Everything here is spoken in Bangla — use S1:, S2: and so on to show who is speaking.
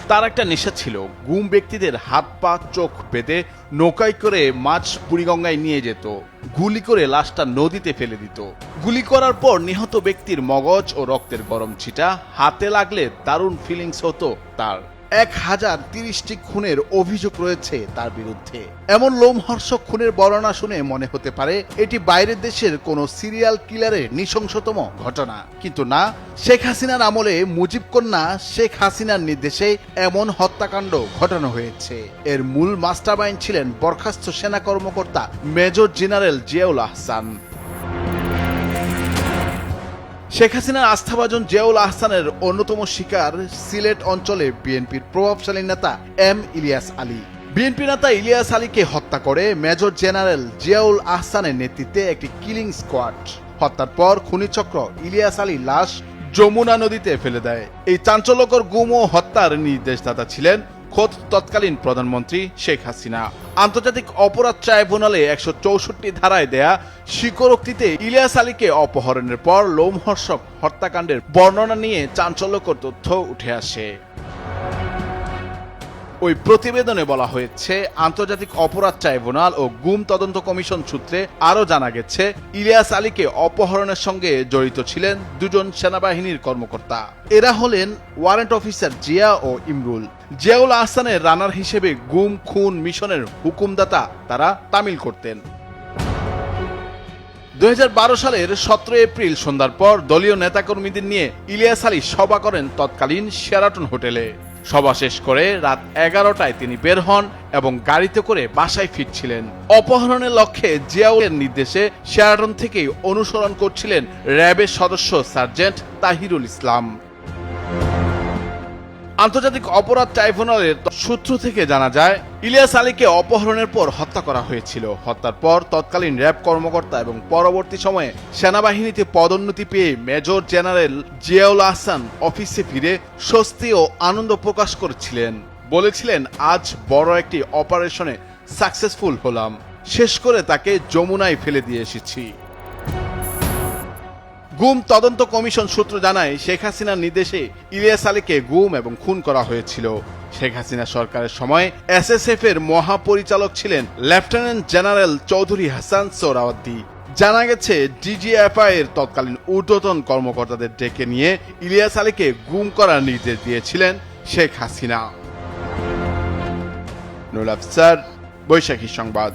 S1: তার একটা নেশা ছিল, গুম ব্যক্তিদের হাত পা চোখ বেঁধে নৌকায় করে মাছ বুড়িগঙ্গায় নিয়ে যেত, গুলি করে লাশটা নদীতে ফেলে দিত। গুলি করার পর নিহত ব্যক্তির মগজ ও রক্তের গরম ছিটা হাতে লাগলে দারুণ ফিলিংস হতো তার। 1030টি খুনের অভিযোগ রয়েছে তার বিরুদ্ধে। এমন লোমহর্ষক খুনের বর্ণনা শুনে মনে হতে পারে এটি বাইরের দেশের কোনো সিরিয়াল কিলারের নৃশংসতম ঘটনা, কিন্তু না, শেখ হাসিনার আমলে মুজিব কন্যা শেখ হাসিনার নির্দেশে এমন হত্যাকাণ্ড ঘটানো হয়েছে। এর মূল মাস্টারমাইন্ড ছিলেন বরখাস্ত সেনা কর্মকর্তা মেজর জেনারেল জিয়াউল আহসান। শেখ হাসিনার আস্থাভাজন জিয়াউল আহসানের অন্যতম শিকার সিলেট অঞ্চলে বিএনপির প্রভাবশালী নেতা এম ইলিয়াস আলী। বিএনপি নেতা ইলিয়াস আলীকে হত্যা করে মেজর জেনারেল জিয়াউল আহসানের নেতৃত্বে একটি কিলিং স্কোয়াড। হত্যার পর খুনিচক্র ইলিয়াস আলী লাশ যমুনা নদীতে ফেলে দেয়। এই চাঞ্চল্যকর গুম ও হত্যার নির্দেশদাতা ছিলেন খোদ তৎকালীন প্রধানমন্ত্রী শেখ হাসিনা। আন্তর্জাতিক অপরাধ ট্রাইব্যুনালে 164 ধারায় দেয়া স্বীকারোক্তিতে ইলিয়াস আলীকে অপহরণের পর লোমহর্ষক হত্যাকাণ্ডের বর্ণনা নিয়ে চাঞ্চল্যকর তথ্য উঠে আসে। ওই প্রতিবেদনে বলা হয়েছে, আন্তর্জাতিক অপরাধ ট্রাইব্যুনাল ও গুম তদন্ত কমিশন সূত্রে আরও জানা গেছে, ইলিয়াস আলীকে অপহরণের সঙ্গে জড়িত ছিলেন দুজন সেনাবাহিনীর কর্মকর্তা। এরা হলেন ওয়ারেন্ট অফিসার জিয়া ও ইমরুল। জিয়াউল আহসানের রানার হিসেবে গুম খুন মিশনের হুকুমদাতা তারা তামিল করতেন। 2012 সালের 17 এপ্রিল সন্ধ্যার পর দলীয় নেতাকর্মীদের নিয়ে ইলিয়াস আলী সভা করেন তৎকালীন শেরাটন হোটেলে। সভা শেষ করে রাত 11টায় তিনি বের হন এবং গাড়িতে করে বাসায় ফিরছিলেন। অপহরণের লক্ষ্যে জিয়াউলের নির্দেশে শেরাটন থেকেই অনুসরণ করছিলেন র্যাবের সদস্য সার্জেন্ট তাহিরুল ইসলাম। আন্তর্জাতিক অপরাধ ট্রাইব্যুনালের সূত্র থেকে জানা যায়, ইলিয়াস আলীকে অপহরণের পর হত্যা করা হয়েছিল। হত্যার পর তৎকালীন র্যাব কর্মকর্তা এবং পরবর্তী সময়ে সেনাবাহিনীতে পদোন্নতি পেয়ে মেজর জেনারেল জিয়াউল আহসান অফিসে ফিরে স্বস্তি ও আনন্দ প্রকাশ করেছিলেন। বলেছিলেন, আজ বড় একটি অপারেশনে সাকসেসফুল হলাম, শেষ করে তাকে যমুনায় ফেলে দিয়ে এসেছি। গুম তদন্ত কমিশন সূত্র জানায়, শেখ হাসিনার নির্দেশে ইলিয়াস আলীকে গুম এবং খুন করা হয়েছিল। শেখ হাসিনা সরকারের সময় এসএসএফ এর মহাপরিচালক ছিলেন লেফটেন্যান্ট জেনারেল চৌধুরী হাসান সোহরাওয়ার্দী। জানা গেছে, ডিজিএফআই এর তৎকালীন ঊর্ধ্বতন কর্মকর্তাদের ডেকে নিয়ে ইলিয়াস আলীকে গুম করার নির্দেশ দিয়েছিলেন শেখ হাসিনা। নুরুল আফসার, বৈশাখী সংবাদ।